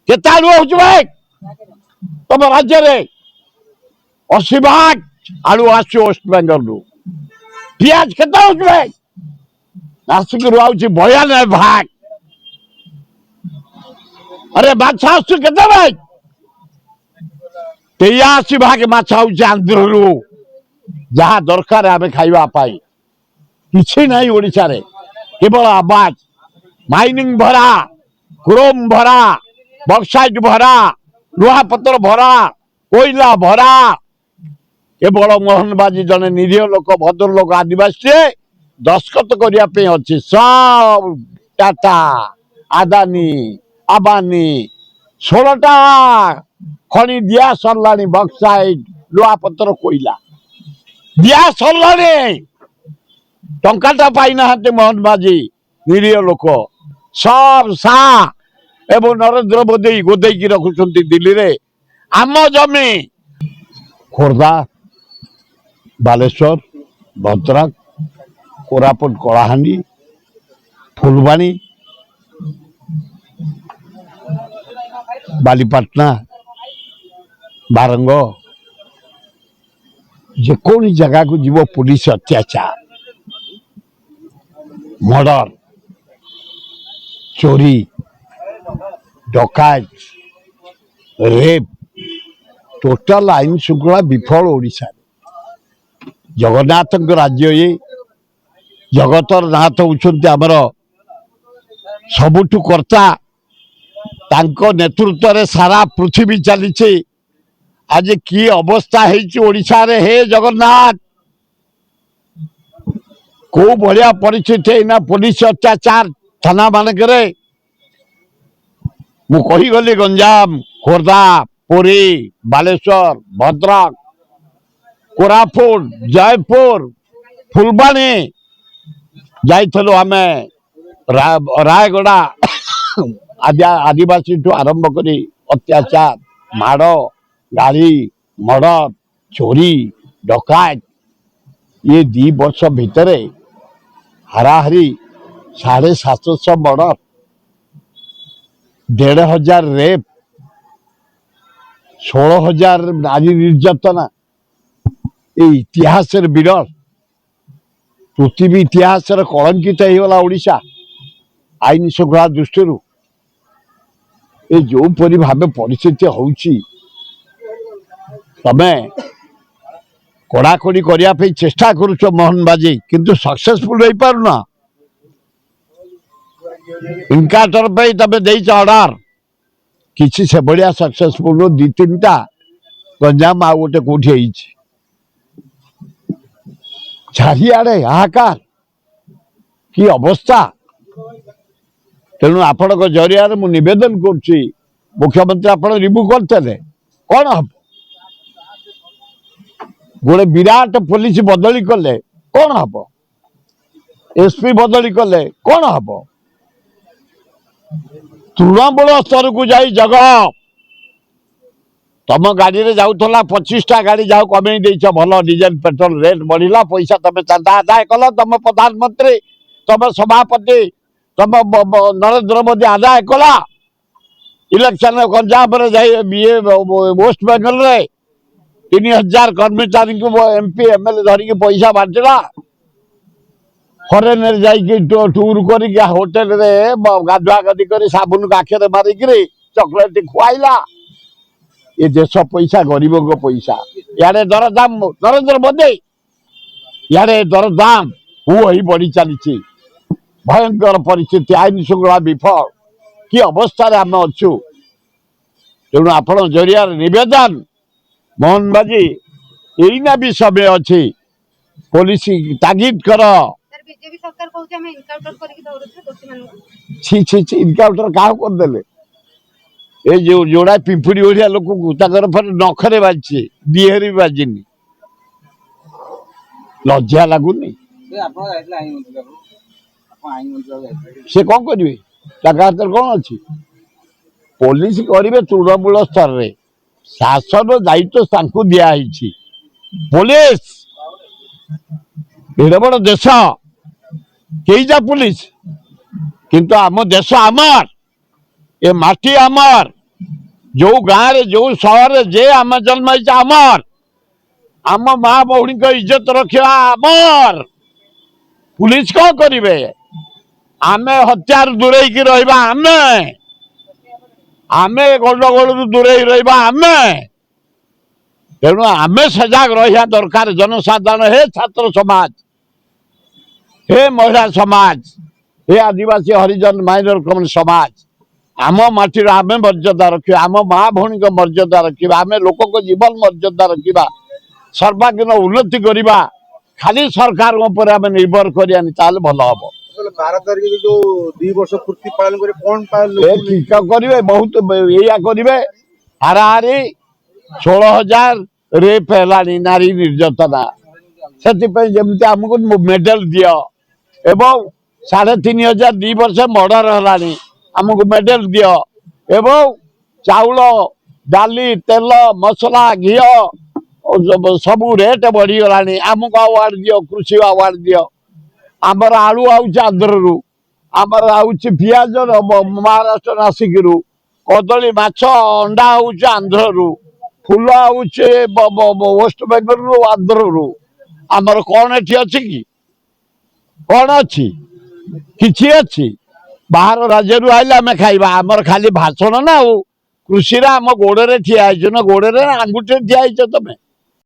केते आलू होउछ भाई तुम राज्य रे 80% आलू आसु वेस्ट बेंगल रु पियाज केते होउछ भाई नासिक रु आउछ 92 भाग अरे माछ आसु केते भाई 83 भाग माछ आउछ आंध्र रु जहाँ दरकार आमे खाइबा पाई किछि नहीं ओडिसा रे केवल आवाज माइनिंग भरा क्रोम भरा बक्साइट भरा लुहा पत्थर भरा कोयला भरा केवल मोहनबाजी जने निरीह लोक भद्र लोक आदिवासी दस्खत करने अच्छी सब टाटा आदानी आबानी 16टा खनि दिया सरला बक्साइट लुहा पत्थर कोयला दिया सरला टंकाटा पाई ना मोहनबाजी निरीह लोक सब सा एवं नरेंद्र मोदी गोदेकी रखुंट दिल्ली रे आम जमी खोर्धा बालेश्वर भद्रक कोरापुट कलाहांडी फुलबाणी बालीपाटना बारंग जेकोनी जगह को जीव पुलिस अत्याचार मर्डर चोरी डकायत रेप टोटाल आईन श्रृंखला विफल ओडिशा जगन्नाथ राज्य ये जगतर नाथ होउछन्ति हमर सबुठु कर्ता तांको नेतृत्व रे सारा पृथ्वी चली आज की अवस्था ओडिशा रे हे जगन्नाथ को बढ़िया परिस्थिति ना पुलिस अत्याचार थाना मानक मु कही गली गंजाम खोर्धा पुरी बालेश्वर भद्रक कोरापुट जयपुर फुलबाणी जाइथलो आमे रायगड़ा आदिवासी ठू आरंभ करी अत्याचार माड़ गाड़ी मर्डर चोरी डकायत ये 2 वर्ष भितर हाराहारी 750 मर्डर 1500 रेप 16,000 नारी निर्यातना इतिहास विरल पृथ्वी इतिहास कलंकित होगा ओडिशा आईन श्रृंखला दृष्टि जो परी भाव परिस्थिति होउची तमे कड़ाकड़ी करने चेष्टा करुच मोहनबाजी किंतु सक्सेसफुल हो पारुना इनकाटर पे तमे देइछ ऑर्डर किसी से बढ़िया सक्सेसफुल 2-3टा गंजाम आ गोटे कोठी होइछि चारिआडे हाहाकार की अवस्था तेणु आपण जरिया मु निवेदन करुच्ची मुख्यमंत्री आपण रिव्यू करते कौन हम गोटे विराट पुलिस बदली कले कौन हम एसपी बदली कले कौन हम तृणमूल स्तर को जाई जगह तुम गाड़ी रे जाऊला 25टा गाड़ी जाओ कमे भल डीजेल पेट्रोल रेट बढ़ला पैसा तुम चंदा आदाय कल तुम प्रधानमंत्री तुम सभापति तुम नरेंद्र मोदी आदाय कला इलेक्शन पंजाब वेस्ट बेंगल रे 3000 कर्मचारी को एमपी एमएलए धरिकी पैसा बांटला फरेन टूर कर होटेल रे गाधुआ गाधी कर साबुन आखे मारिक चॉकलेट खुआईला ये देश पैसा गरीब को पैसा यारे दरदाम नरेंद्र मोदी यारे दरदाम हु ही बढ़ी चली भयंकर परिस्थिति आईन श्रृंखला विफल कि अवस्था आम अच्छु तेणु आपण जरिया निवेदन मोहनबाजी यहीना भी समय अच्छी पुलिस तागिद कर इनकाउंटर क्या करदे ए जो जोड़ा पिंपुड़ी ओढ़िया लोक नखरे बाजी दिहरी बाजिनी लज्जा लगुनि से कौन करेंगे हाथ कौन अच्छी पुलिस करेंगे तृणमूल स्तर में शासन दायित्व दिखाई पुलिस एडे बड़ देश कई जा पुलिस किंतु आम देश आमर ए माटी आमर जो गाँव रे जो सहर रे जे आम जन्म होइছে आमर आम माँ भौणी को इज्जत रखा आमर पुलिस कौन करिवे आमे हत्यार दूरे की रहिबा आमे गंडगोल दूरे रहिबा आमे तेणु आमे सजग रहा दरकार जनसाधारण हे छात्र समाज हे महिला समाज हे आदिवासी हरिजन माइनर कम्युनिटी समाज आम माटीर आमे मर्यादा रखा आम माँ भौणी को मर्यादा रखा आमे लोक जीवन मर्यादा रखा सर्वांगीन उन्नति करवा खाली सरकार ऊपर आम निर्भर करियानी ताले भल हम 12 तारिख जो 2 वर्ष पूर्ति पालन करे कोन करेंगे बहुत या करेंगे हाराहारी 16,000 रेप है नारी निर्यातना से आमको मेडल दियो एवं 3,500 2 वर्ष मर्डर है आमको मेडल दियो एवं चाउल डाली तेल मसला घी सबू रेट बढ़ीगला आमको अवार्ड दियो कृषि अवार्ड दियो आमर आलू आउच आंध्र आमर आउच पियाज महाराष्ट्र नासिक कदली माछ अंडा आउच आंध्र फूल आउच वेस्ट बेंगल रु आंध्र आमर कौन एटी अच्छी कि कौन अच्छी किछि अच्छी बाहर राज्य आइले आम खाइबा आमर खाली भाषण ना कृषि आम गोड़े ठिया गोड़े आंगुठी ठिया तुम